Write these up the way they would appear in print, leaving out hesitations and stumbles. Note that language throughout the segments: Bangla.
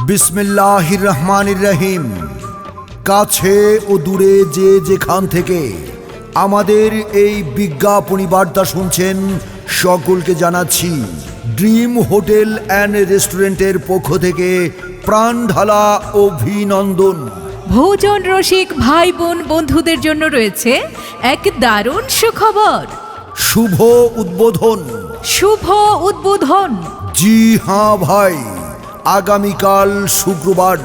বিসমিল্লাহির রহমানির রহিম। কাছে ও দূরে যে যেখান থেকে আমাদের এই বিজ্ঞাপনী বার্তা শুনছেন সকলকে জানাচ্ছি ড্রিম হোটেল অ্যান্ড রেস্টুরেন্টের পক্ষ থেকে প্রাণ ঢালা অভিনন্দন। ভোজন রসিক ভাই বোন বন্ধুদের জন্য রয়েছে এক দারুণ সুখবর। শুভ উদ্বোধন। শুভ উদ্বোধন। জি হ্যাঁ ভাই, আগামীকাল শুক্রবার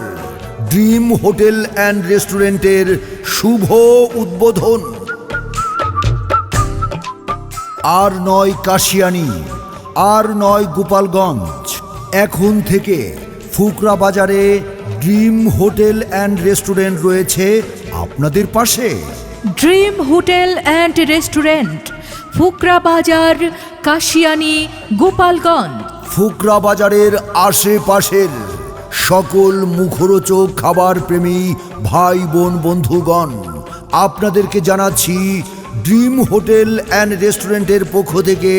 ড্রিম হোটেল অ্যান্ড রেস্টুরেন্টের শুভ উদ্বোধন। আর নয় কাশিয়ানী, আর নয় গোপালগঞ্জ, এখন থেকে ফুকরা বাজারে ড্রিম হোটেল অ্যান্ড রেস্টুরেন্ট রয়েছে আপনাদের পাশে। Dream hotel and restaurant, Fukra Bazar, Kashiani, Gopalganj. Fukra বাজারের আশেপাশের সকল মুখরোচক খাবার প্রেমী ভাই বোন বন্ধুগণ, আপনাদেরকে জানাচ্ছি ড্রিম হোটেল অ্যান্ড রেস্টুরেন্টের পক্ষ থেকে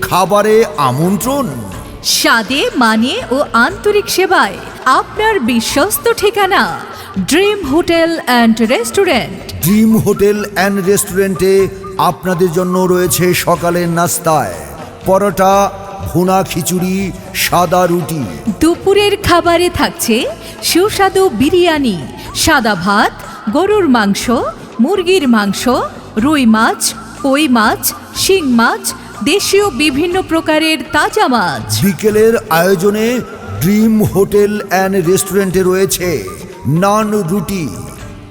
খাবারে আমন্ত্রণ। স্বাদে, মানে ও আন্তরিক সেবায় আপনার বিশ্বস্ত ঠিকানা dream hotel and restaurant. Dream hotel and রেস্টুরেন্টে আপনাদের জন্য রয়েছে সকালের নাস্তায় পরোটা, ভুনা খিচুড়ি, সাদা রুটি। দুপুরের খাবারে থাকছে সুস্বাদু বিরিয়ানি, সাদা ভাত, গরুর মাংস, মুরগির মাংস, রুই মাছ, কই মাছ, শিং মাছ, দেশীয় বিভিন্ন প্রকারের তাজা মাছ। বিকেলের আয়োজনে ড্রিম হোটেল অ্যান্ড রেস্টুরেন্টে রয়েছে নান রুটি,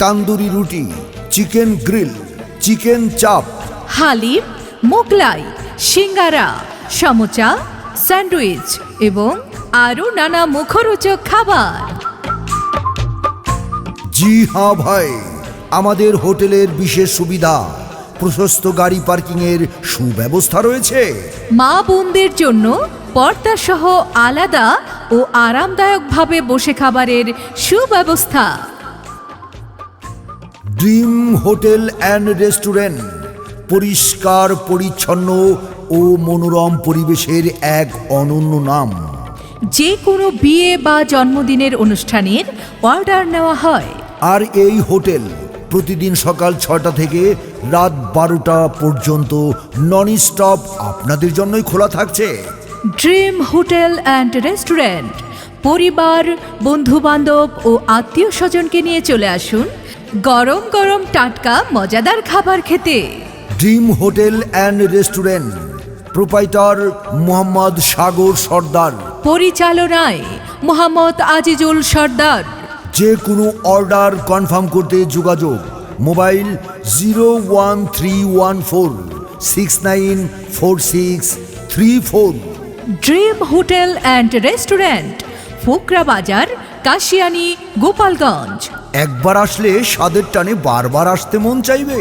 তান্দুরি রুটি, চিকেন গ্রিল, চিকেন চাপ, হালিম, মোগলাই, সিঙ্গারা, সমোচা, স্যান্ডউইচ এবং আরও নানা মুখরোচক খাবার। জি হ্যাঁ ভাই, আমাদের হোটেলের বিশেষ সুবিধা প্রশস্ত গাড়ি পার্কিংয়ের সুব্যবস্থা রয়েছে। মা বোনদের জন্য পর্দাসহ আলাদা ও আরামদায়কভাবে বসে খাবারের সুব্যবস্থা। ড্রিম হোটেল অ্যান্ড রেস্টুরেন্ট পরিষ্কার পরিচ্ছন্ন ও মনোরম পরিবেশের এক অনন্য নাম। যে কোনো বিয়ে বা জন্মদিনের অনুষ্ঠানের অর্ডার নেওয়া হয়। আর এই হোটেল প্রতিদিন সকাল 6টা থেকে রাত 12টা পর্যন্ত নন স্টপ আপনাদের জন্যই খোলা থাকছে। ড্রিম হোটেল অ্যান্ড রেস্টুরেন্ট, পরিবার, বন্ধুবান্ধব ও আত্মীয় স্বজনকে নিয়ে চলে আসুন গরম গরম টাটকা মজাদার খাবার খেতে। Dream hotel and restaurant, proprietor Mohammad Sagar Sardar, পরিচালনায় মোহাম্মদ আজিজুল সর্দার। যে কোনো অর্ডার কনফার্ম করতে যোগাযোগ mobile 01314694634। Dream hotel and restaurant, Fukra Bazar, Kashiani, Gopalganj. একবার আসলে স্বাদের টানে বারবার আসতে মন চাইবে।